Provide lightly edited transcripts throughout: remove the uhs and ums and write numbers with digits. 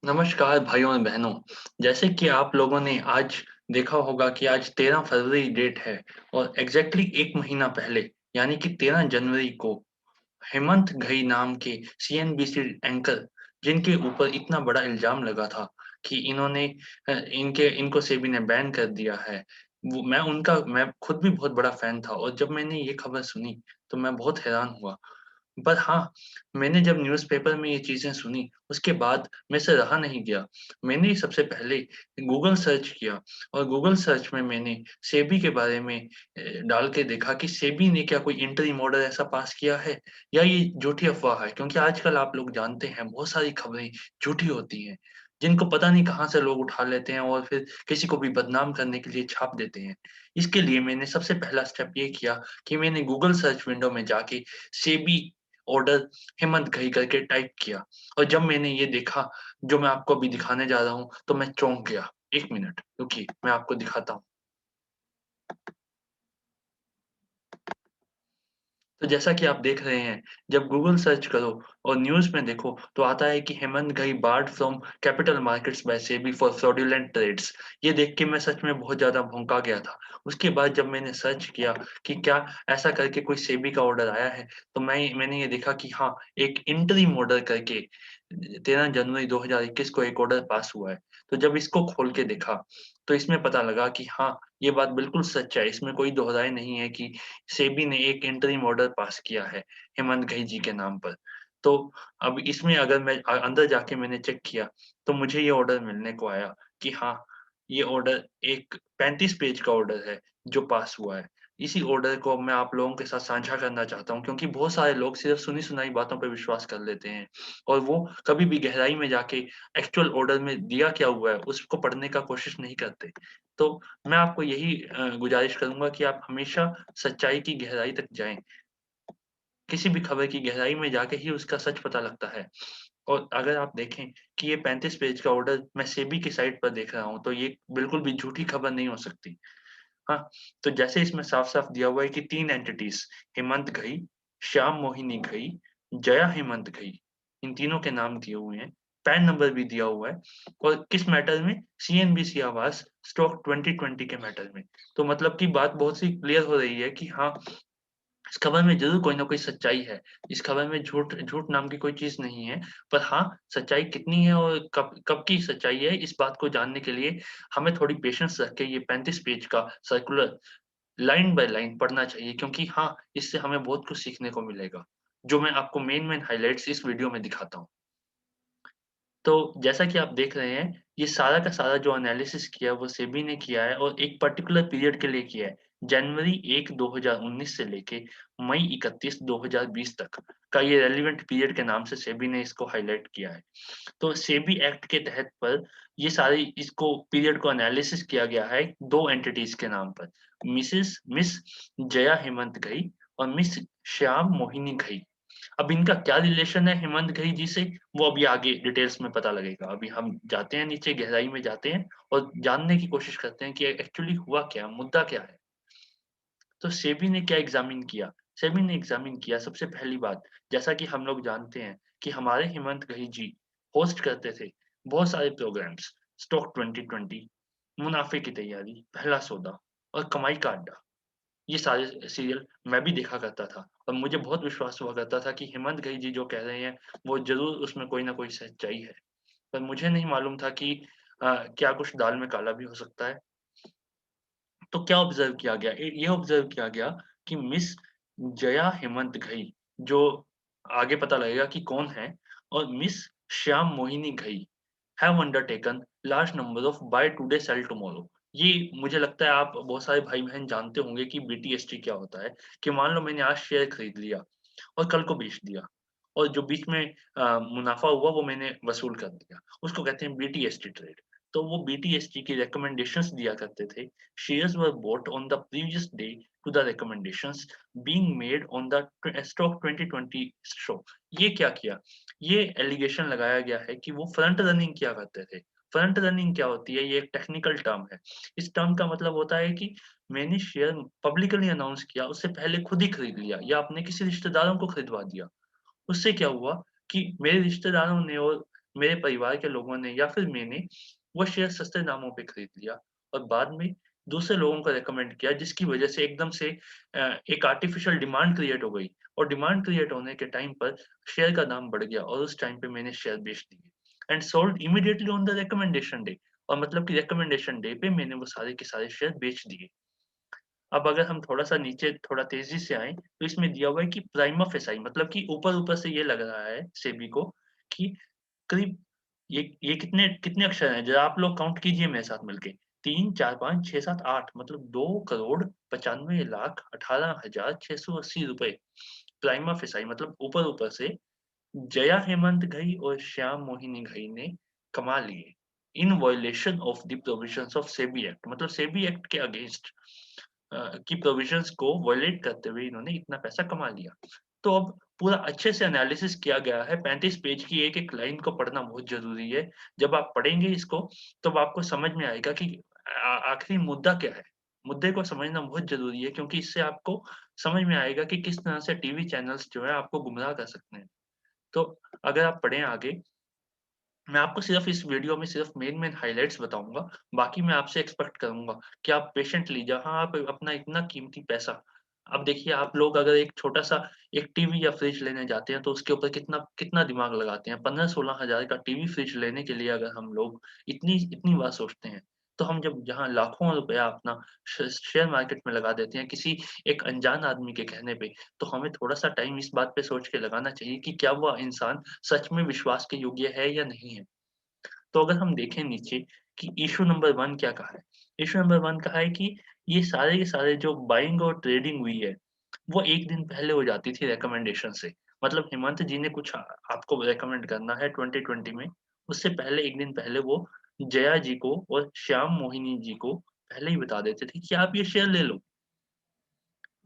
नमस्कार भाइयों और बहनों। जैसे कि आप लोगों ने आज देखा होगा कि आज 13 फरवरी डेट है और एग्ज़ैक्टली 1 महीना पहले यानी कि 13 जनवरी को हेमंत घई नाम के सीएनबीसी एंकर जिनके ऊपर इतना बड़ा इल्ज़ाम लगा था कि इन्होंने इनको सेबी ने बैन कर दिया है। मैं खुद भी बहुत बड़ा फ़ैन था और जब मैंने ये खबर सुनी, तो मैं बहुत हैरान हुआ। पर हाँ, मैंने जब न्यूज़पेपर में ये चीज़ें सुनी, उसके बाद मेरे से रहा नहीं गया। मैंने सबसे पहले गूगल सर्च किया और गूगल सर्च में मैंने सेबी के बारे में डाल के देखा कि सेबी ने क्या कोई इंटरिम ऑर्डर ऐसा पास किया है या ये झूठी अफ़वाह है। क्योंकि आजकल आप लोग जानते हैं बहुत सारी खबरें झूठी होती हैं, जिनको पता नहीं कहाँ से लोग उठा लेते हैं और फिर किसी को भी बदनाम करने के लिए छाप देते हैं। इसके लिए मैंने सबसे पहला स्टेप ये किया कि मैंने गूगल सर्च विंडो में जाके सेबी ऑर्डर हेमंत घई करके टाइप किया और जब मैंने ये देखा, जो मैं आपको अभी दिखाने जा रहा हूँ, तो मैं चौंक गया। 1 मिनट रुकिए, मैं आपको दिखाता हूँ। तो जैसा कि आप देख रहे हैं, जब गूगल सर्च करो और न्यूज़ में देखो, तो आता है कि Hemant Ghai barred from capital markets by SEBI for fraudulent trades. ये देख के मैं सच में बहुत ज़्यादा भौंका गया था। उसके बाद जब मैंने सर्च किया कि क्या ऐसा करके कोई सेबी का ऑर्डर आया है, तो मैंने ये देखा कि हाँ, एक इंटरिम ऑर्डर करके 13 जनवरी 2021 को एक ऑर्डर पास हुआ है। तो जब इसको खोल के देखा, तो इसमें पता लगा कि हाँ, ये बात बिल्कुल सच है। इसमें कोई दोहराई नहीं है कि सेबी ने एक इंटरिम ऑर्डर पास किया है हेमंत घई जी के नाम पर। तो अब इसमें अगर मैं अंदर जाके मैंने चेक किया, तो मुझे ये ऑर्डर मिलने को आया कि हाँ, ये ऑर्डर एक 35 पेज का ऑर्डर है, जो पास हुआ है। इसी ऑर्डर को मैं आप लोगों के साथ साझा करना चाहता हूँ क्योंकि बहुत सारे लोग सिर्फ़ सुनी-सुनाई बातों पे विश्वास कर लेते हैं और वो कभी भी गहराई में जाके एक्चुअल ऑर्डर में दिया क्या हुआ है, उसको पढ़ने का कोशिश नहीं करते। तो मैं आपको यही गुज़ारिश करूँगा कि आप हमेशा सच्चाई की गहराई तक जाएँ। किसी भी खबर की गहराई में जाके ही उसका सच पता लगता है। और अगर आप देखें कि ये 35 पेज का ऑर्डर मैं सेबी की साइट पर देख रहा हूँ, तो ये बिल्कुल भी झूठी खबर नहीं हो सकती। हाँ, तो जैसे इसमें साफ-साफ दिया हुआ है कि 3 एंटिटीज़ हेमंत घई, श्याम मोहिनी घई, जया हेमंत घई, इन तीनों के नाम दिए हुए हैं। पैन नंबर भी दिया हुआ है और किस मैटर में सीएनबीसी आवाज़ स्टॉक 2020 के मैटर में। तो मतलब कि बात बहुत सी क्लियर हो रही है कि हाँ, इस खबर में ज़रूर कोई न कोई सच्चाई है। इस खबर में झूठ झूठ नाम की कोई चीज़ नहीं है। पर हाँ, सच्चाई कितनी है और कब कब की सच्चाई है, इस बात को जानने के लिए हमें थोड़ी पेशेंस रख के ये 35 पेज का सर्कुलर लाइन बाय लाइन पढ़ना चाहिए क्योंकि हाँ, इससे हमें बहुत कुछ सीखने को मिलेगा, जो मैं आपको मेन हाइलाइट्स इस वीडियो में दिखाता हूँ। तो जैसा कि आप देख रहे हैं, ये सारा का सारा जो एनालिसिस किया है वो सेबी ने किया है और एक पर्टिकुलर पीरियड के लिए किया है। जनवरी 1, 2019 से लेके मई 31, 2020 तक का ये रेलेवेंट पीरियड के नाम से सेबी ने इसको हाइलाइट किया है। तो सेबी एक्ट के तहत पर ये सारी इसको पीरियड को एनालिसिस किया गया है 2 एंटिटीज़ के नाम पर, मिस जया हेमंत घई और मिस श्याम मोहिनी घई। अब इनका क्या रिलेशन है हेमंत घई जी से, वो अभी आगे डिटेल्स में पता लगेगा। अभी हम जाते हैं नीचे गहराई में जाते हैं और जानने की कोशिश करते हैं कि एक्चुअली हुआ क्या? मुद्दा क्या है? तो सेबी ने क्या एग्ज़ामिन किया? सेबी ने एग्ज़ामिन किया सबसे पहली बात, जैसा कि हम लोग जानते हैं कि हमारे हेमंत घई जी होस्ट करते थे बहुत सारे प्रोग्राम्स, स्टॉक 2020, मुनाफ़े की तैयारी, पहला सौदा और कमाई का अड्डा। ये सारे सीरियल मैं भी देखा करता था और मुझे बहुत विश्वास हुआ करता था कि हेमंत घई जी जो कह रहे हैं, वो ज़रूर उसमें कोई न कोई सच्चाई है। पर मुझे नहीं मालूम था कि क्या कुछ दाल में काला भी हो सकता है। तो क्या ऑब्ज़र्व किया गया? ये ऑब्ज़र्व किया गया कि मिस जया हेमंत घई, जो आगे पता लगेगा कि कौन है और Miss Shyam Mohini Ghai have undertaken large number of buy today sell tomorrow. ये मुझे लगता है आप बहुत सारे भाई-बहन जानते होंगे कि बीटीएसटी क्या होता है, कि मान लो मैंने आज शेयर खरीद लिया और कल को बेच दिया और जो बीच में मुनाफ़ा हुआ वो मैंने वसूल कर दिया। उसको कहते हैं बीटीएसटी ट्रेड। तो वो बीटीएसटी की रिकमेंडेशंस दिया करते थे। Shares were bought on the previous day to the recommendations being made on the stock 2020 show. ये क्या किया? ये एलिगेशन लगाया गया है कि वो फ्रंट रनिंग किया करते थे। फ्रंट रनिंग क्या होती है? ये एक टेक्निकल टर्म है। इस टर्म का मतलब होता है कि मैंने शेयर पब्लिकली अनाउंस किया, उससे पहले खुद ही खरीद लिया या अपने किसी रिश्तेदारों को खरीदवा दिया। उससे क्या हुआ कि मेरे रिश्तेदारों ने और मेरे परिवार के लोगों ने या फिर मैंने वो शेयर सस्ते दामों पे खरीद लिया और बाद में दूसरे लोगों को रिकमेंड किया जिसकी वजह से एकदम से एक आर्टिफिशियल डिमांड क्रिएट हो गई और डिमांड क्रिएट होने के टाइम पर शेयर का दाम बढ़ गया और उस टाइम पे मैंने शेयर बेच दिए and sold immediately on the recommendation day और मतलब कि रिकमेंडेशन डे पे मैंने वो सारे के सारे शेयर बेच दिए। अब अगर हम थोड़ा-सा नीचे थोड़ा तेज़ी से आएँ, तो इसमें दिया हुआ है कि प्राइमा फेसाई मतलब कि ऊपर-ऊपर से ये लग रहा है सेबी को कि करीब ये कितने कितने अक्षर हैं? ज़रा आप लोग काउंट कीजिए मेरे साथ मिलके। 3, 4, 5, 6, 7, 8 मतलब 2,95,18,680 प्राइमा फेसाई मतलब ऊपर-ऊपर से जया हेमंत घई और श्याम मोहिनी घई ने कमा लिए in violation of the provisions of SEBI act मतलब सेबी एक्ट के अगेंस्ट की प्रोविजंस को वायलेट करते हुए इन्होंने इतना पैसा कमा लिया। तो अब पूरा अच्छे से एनालिसिस किया गया है, 35 पेज की एक-एक लाइन को पढ़ना बहुत ज़रूरी है। जब आप पढ़ेंगे इसको, तब आपको समझ में आएगा कि आखिरी मुद्दा क्या है। मुद्दे को समझना बहुत ज़रूरी है क्योंकि इससे आपको समझ में आएगा कि किस तरह से टीवी चैनल्स जो है आपको गुमराह कर सकते हैं। तो अगर आप पढ़ें आगे, मैं आपको सिर्फ़ इस वीडियो में सिर्फ़ मेन-मेन हाइलाइट्स बताऊँगा, बाकी मैं आपसे एक्सपेक्ट करूँगा कि आप पेशेंटली जहाँ आप अपना इतना कीमती पैसा अब देखिए आप लोग अगर एक छोटा-सा एक टीवी या फ्रिज लेने जाते हैं, तो उसके ऊपर कितना कितना दिमाग लगाते हैं। 15-16 हज़ार का टीवी, फ्रिज लेने के लिए अगर हम लोग इतनी इतनी बार सोचते हैं, तो हम जब जहाँ लाखों रुपया अपना शेयर मार्केट में लगा देते हैं, किसी एक अनजान आदमी के कहने पे, तो हमें थोड़ा-सा टाइम इस बात पे सोच के लगाना चाहिए कि क्या वह इंसान सच में विश्वास के योग्य है या नहीं है। तो अगर हम देखें नीचे कि इश्यू नंबर 1 क्या कहा है? इश्यू नंबर 1 कहा है कि ये सारे के सारे जो बाइंग और ट्रेडिंग हुई है, वो 1 दिन पहले हो जाती थी रिकमेंडेशन से। मतलब हेमंत जी ने कुछ आपको रिकमेंड करना है 2020 में, उससे पहले 1 दिन पहले वो जया जी को और श्याम मोहिनी जी को पहले ही बता देते थे कि आप ये शेयर ले लो।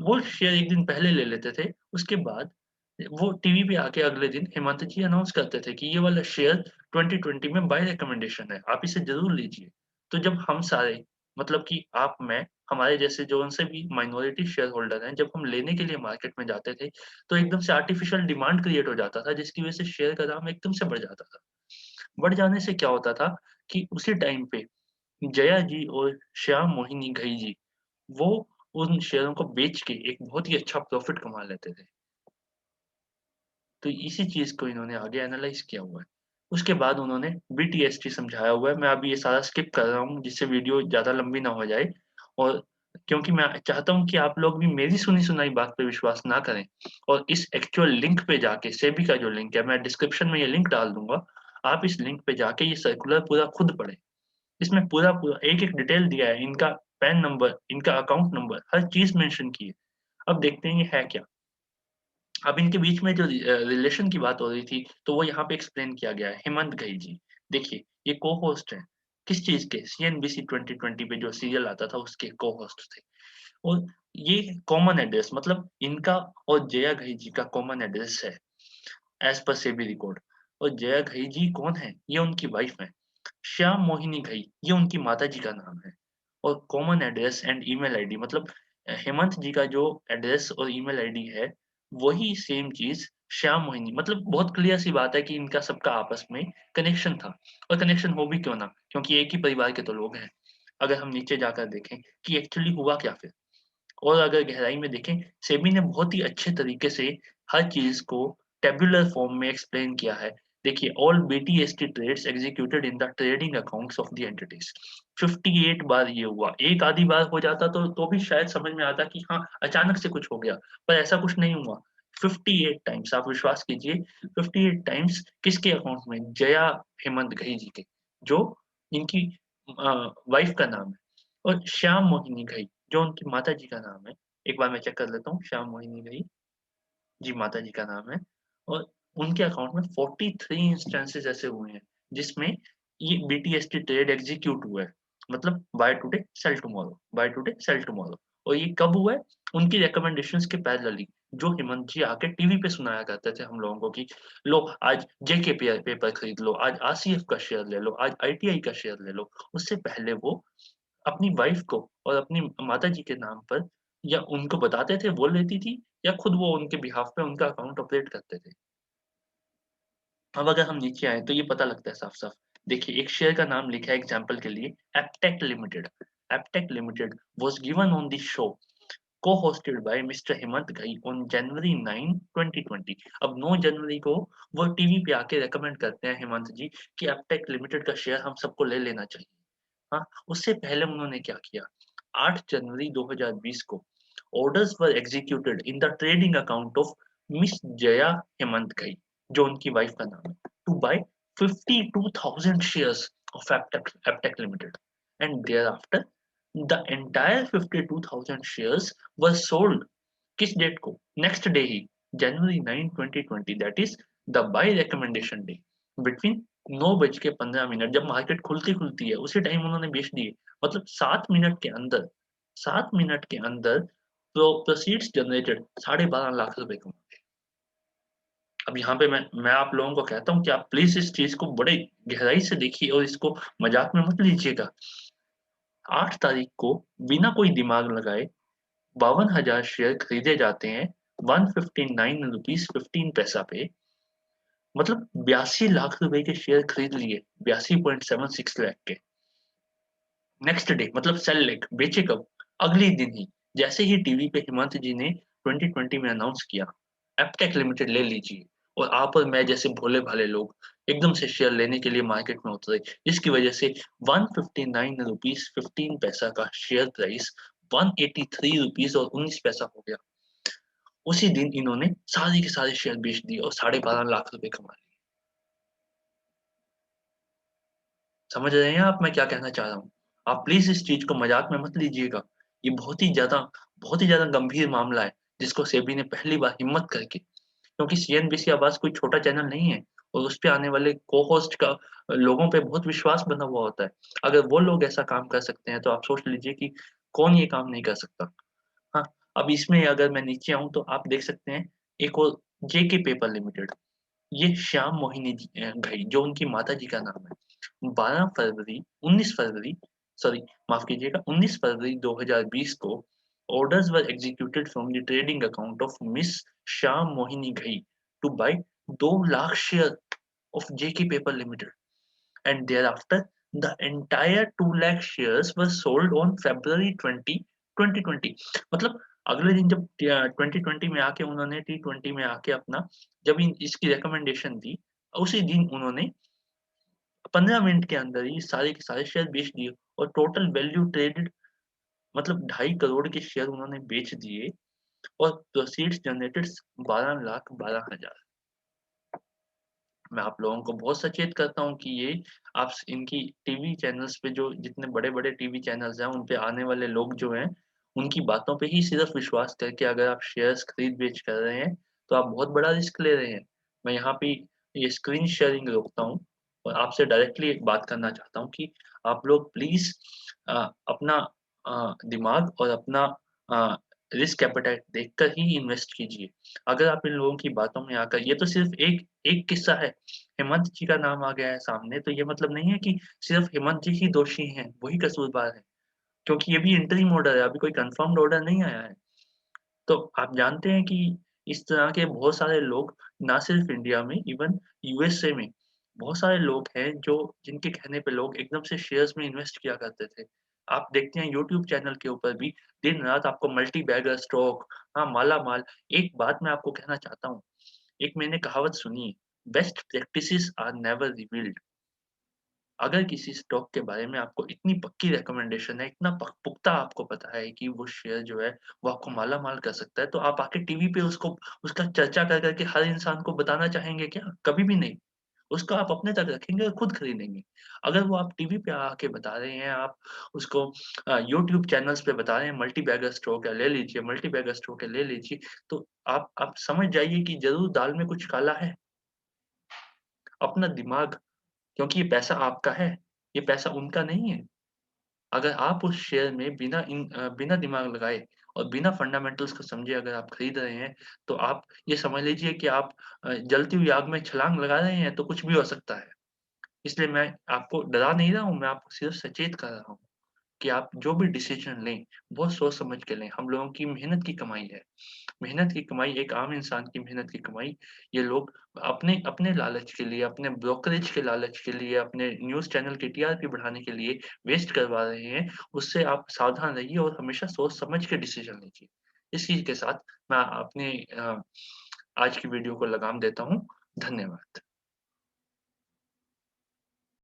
वो शेयर 1 दिन पहले ले लेते थे, उसके बाद वो टीवी पे आके अगले दिन हेमंत जी अनाउंस करते थे कि ये वाला शेयर 2020 में बाय रिकमेंडेशन है, आप इसे ज़रूर लीजिए। तो जब हम सारे मतलब कि आप, मैं, हमारे जैसे जो उनसे भी माइनॉरिटी शेयर होल्डर हैं, जब हम लेने के लिए मार्केट में जाते थे, तो एकदम से आर्टिफिशियल डिमांड क्रिएट हो जाता था, जिसकी वज़ह से शेयर का दाम एकदम से बढ़ जाता था। बढ़ जाने से क्या होता था कि उसी टाइम पे जया जी और श्याम मोहिनी घई जी वो उन शेयरों को बेच के एक बहुत ही अच्छा प्रॉफ़िट कमा लेते थे। तो इसी चीज़ को इन्होंने आगे एनालाइज़ किया हुआ है। उसके बाद उन्होंने बीटीएसटी समझाया हुआ है। मैं अभी ये सारा स्किप कर रहा हूँ जिससे वीडियो ज़्यादा लंबी ना हो जाए और क्योंकि मैं चाहता हूँ कि आप लोग भी मेरी सुनी-सुनाई बात पे विश्वास ना करें और इस एक्चुअल लिंक पे जाके सेबी का जो लिंक है, मैं डिस्क्रिप्शन में ये लिंक डाल दूँगा। आप इस लिंक पे जाके ये सर्कुलर पूरा खुद पढ़ें। इसमें पूरा-पूरा एक-एक डिटेल दिया है, इनका पैन नंबर, इनका अकाउंट नंबर, हर चीज़ मेंशन की है। अब देखते हैं ये है क्या? अब इनके बीच में जो रिलेशन की बात हो रही थी, तो वो यहाँ पे एक्सप्लेन किया गया है, हेमंत घई जी। देखिए, ये को-होस्ट हैं, किस चीज़ के? सीएनबीसी 2020 पे जो सीरियल आता था उसके को-होस्ट थे और ये कॉमन एड्रेस मतलब इनका और जया घई जी का कॉमन एड्रेस है, एज़ पर सेबी रिकॉर्ड और जया घई जी कौन है? ये उनकी वाइफ हैं। श्याम मोहिनी घई, ये उनकी माताजी का नाम है और common address and email ID मतलब हेमंत जी का जो एड्रेस और ईमेल आईडी है, वही सेम चीज़ श्याम मोहिनी मतलब बहुत क्लियर सी बात है कि इनका सबका आपस में कनेक्शन था और कनेक्शन हो भी क्यों ना, क्योंकि एक ही परिवार के तो लोग हैं। अगर हम नीचे जाकर देखें कि एक्चुअली हुआ क्या फिर? और अगर गहराई में देखें, सेबी ने बहुत ही अच्छे तरीके से हर चीज़ को टेबुलर फॉर्म में एक्सप्लेन किया है। देखिए, all BTST trades executed in the trading accounts of the entities 58 बार ये हुआ। एक आधी बार हो जाता तो भी शायद समझ में आता कि हाँ, अचानक से कुछ हो गया, पर ऐसा कुछ नहीं हुआ। 58 टाइम्स आप विश्वास कीजिए 58 टाइम्स किसके अकाउंट में? जया हेमंत घई जी के, जो इनकी वाइफ का नाम है और श्याम मोहिनी घई जो उनकी माताजी का नाम है, एक बार मैं चेक कर लेता हूँ, श्याम मोहिनी घई, जी माताजी का नाम है और उनके अकाउंट में 43 इंस्टेंसेस ऐसे हुए हैं, जिसमें ये बीटीएसटी ट्रेड एग्ज़ीक्यूट हुआ है। मतलब buy today sell tomorrow, buy today sell tomorrow और ये कब हुआ है? उनकी रिकमेंडेशंस के पैरेलली, जो हेमंत जी आके टीवी पे सुनाया करते थे हम लोगों को कि लो आज जेके पेपर खरीद लो, आज आरसीएफ का शेयर ले लो, आज आईटीआई का शेयर ले लो। उससे पहले वो अपनी वाइफ को और अपनी माताजी के नाम पर या उनको बताते थे, वो लेती थी या खुद वो उनके बिहाफ़ पे उनका अकाउंट ऑपरेट करते थे। अब अगर हम नीचे आएँ तो ये पता लगता है साफ-साफ। देखिए एक शेयर का नाम लिखा है एग्ज़ाम्पल के लिए Aptech limited. Aptech limited was given on the show co-hosted by mister Hemant Ghai on January 9, 2020। अब 9 जनवरी को वो टीवी पे आके रिकमेंड करते हैं हेमंत जी कि एप्टेक लिमिटेड का शेयर हम सबको ले लेना चाहिए। हाँ, उससे पहले उन्होंने क्या किया? 8 जनवरी 2020 को orders were executed in the trading account of Miss Jaya Hemant Ghai, जो उनकी वाइफ का नाम है, to buy 52,000 shares of Aptech limited and thereafter the entire 52,000 shares were sold किस डेट को? नेक्स्ट डे ही January 9, 2020 that is the buy recommendation day between 9 बज के 15 मिनट जब मार्केट खुलती है उसी टाइम उन्होंने बेच दिए। मतलब 7 मिनट के अंदर प्रोसीड्स जनरेटेड 12.5 लाख रुपए कमा। अब यहाँ पे मैं आप लोगों को कहता हूँ कि आप प्लीज इस चीज को बड़े गहराई से देखिए और इसको मजाक में मत लीजिएगा। 8 तारीख को बिना कोई दिमाग लगाए 52,000 शेयर खरीदे जाते हैं 159 रुपीस 15 पैसा पे। मतलब 82 लाख रुपए के शेयर खरीद लिए 82.76 लाख के। नेक्स्ट डे मतलब सेल लेग बेचे कब? अगले दिन ही। जैसे ही टीवी पे हेमंत जी ने 2020 में अनाउंस किया एप्टेक लिमिटेड ले लीजिए और आप और मैं जैसे भोले भाले लोग एकदम से शेयर लेने के लिए मार्केट में उतरे, जिसकी वजह से 159 रुपीस 15 पैसा का शेयर प्राइस 183 रुपीस और 19 पैसा हो गया। उसी दिन इन्होंने सारे के सारे शेयर बेच दिए और 12.5 लाख रुपए कमा लिए। समझ रहे हैं आप मैं क्या कहना चाह रहा हूँ? आप प्लीज़ इस चीज़ को मज़ाक में मत लीजिएगा। ये बहुत ही ज़्यादा गंभीर मामला है, जिसको सेबी ने पहली बार हिम्मत करके, क्योंकि सीएनबीसी आवाज़ कोई छोटा चैनल नहीं है और उसपे आने वाले को-होस्ट का लोगों पे बहुत विश्वास बना हुआ होता है। अगर वो लोग ऐसा काम कर सकते हैं, तो आप सोच लीजिए कि कौन ये काम नहीं कर सकता। हाँ, अब इसमें अगर मैं नीचे आऊँ तो आप देख सकते हैं एक और जेके पेपर लिमिटेड। ये श्याम मोहिनी जी घई जो उनकी माताजी का नाम है। 12 फरवरी 19 फरवरी सॉरी माफ़ कीजिएगा 19 फरवरी 2020 को orders were executed from the trading account of Miss Shyam Mohini Ghai to buy 2 lakh share of JK paper limited and thereafter the entire 2 lakh shares were sold on February 20, 2020। मतलब अगले दिन जब 2020 में आके उन्होंने T20 में आके अपना जब इसकी रिकमेंडेशन दी, उसी दिन उन्होंने 15 मिनट के अंदर ही सारे के सारे शेयर बेच दिए और टोटल वैल्यू ट्रेडेड मतलब 2.5 करोड़ के शेयर उन्होंने बेच दिए और प्रोसीड्स जनरेटेड 12,12,000। मैं आप लोगों को बहुत सचेत करता हूँ कि ये आप इनकी टीवी चैनल्स पे जो जितने बड़े-बड़े टीवी चैनल्स हैं, उन पे आने वाले लोग जो हैं, उनकी बातों पे ही सिर्फ़ विश्वास करके अगर आप शेयर्स खरीद-बेच कर रहे हैं, तो आप बहुत बड़ा रिस्क ले रहे हैं। मैं यहाँ पे ये स्क्रीन शेयरिंग रोकता हूँ और आपसे डायरेक्टली एक बात करना चाहता हूँ कि आप लोग प्लीज़ अपना दिमाग और अपना अ, रिस्क एपेटाइट देखकर ही इन्वेस्ट कीजिए। अगर आप इन लोगों की बातों में आकर ये तो सिर्फ़ एक एक किस्सा है, हेमंत जी का नाम आ गया है सामने, तो ये मतलब नहीं है कि सिर्फ़ हेमंत जी ही दोषी हैं, वही कसूरवार हैं, क्योंकि ये भी इंटरिम ऑर्डर है, अभी कोई कन्फर्म्ड ऑर्डर नहीं आया है। तो आप जानते हैं कि इस तरह के बहुत सारे लोग ना सिर्फ़ इंडिया में इवन यूएसए में बहुत सारे लोग हैं जो जिनके कहने पे लोग एकदम से शेयर्स में इन्वेस्ट किया करते थे। आप देखते हैं यूट्यूब चैनल के ऊपर भी दिन-रात आपको मल्टी बैगर स्टॉक, हाँ, माला-माल। एक बात मैं आपको कहना चाहता हूँ, एक मैंने कहावत सुनी है, best practices are never revealed. अगर किसी स्टॉक के बारे में आपको इतनी पक्की रिकमेंडेशन है, इतना पुख्ता आपको पता है कि वो शेयर जो है, वो आपको माला-माल कर सकता है, तो आप आके टीवी पे उसको उसका चर्चा कर के हर इंसान को बताना चाहेंगे क्या? कभी भी नहीं। उसको आप अपने तक रखेंगे और खुद खरीदेंगे। अगर वो आप टीवी पे आके बता रहे हैं, आप उसको यूट्यूब चैनल्स पे बता रहे हैं मल्टी बैगर स्टॉक है, ले लीजिए, मल्टी बैगर स्टॉक है, ले लीजिए, तो आप समझ जाइए कि ज़रूर दाल में कुछ काला है। अपना दिमाग क्योंकि ये पैसा आपका है, ये पैसा उनका नहीं है। अगर आप उस शेयर में बिना दिमाग लगाए और बिना फंडामेंटल्स को समझे अगर आप खरीद रहे हैं, तो आप ये समझ लीजिए कि आप जलती हुई आग में छलांग लगा रहे हैं, तो कुछ भी हो सकता है। इसलिए मैं आपको डरा नहीं रहा हूँ, मैं आपको सिर्फ़ सचेत कर रहा हूँ। कि आप जो भी डिसीज़न लें, बहुत सोच समझ के लें। हम लोगों की मेहनत की कमाई है। मेहनत की कमाई, एक आम इंसान की मेहनत की कमाई, ये लोग अपने अपने लालच के लिए, अपने ब्रोकरेज के लालच के लिए, अपने न्यूज़ चैनल की टीआरपी बढ़ाने के लिए वेस्ट करवा रहे हैं। उससे आप सावधान रहिए और हमेशा सोच समझ के डिसीज़न लीजिए। इस चीज़ के साथ मैं अपनी आज की वीडियो को लगाम देता हूँ। धन्यवाद।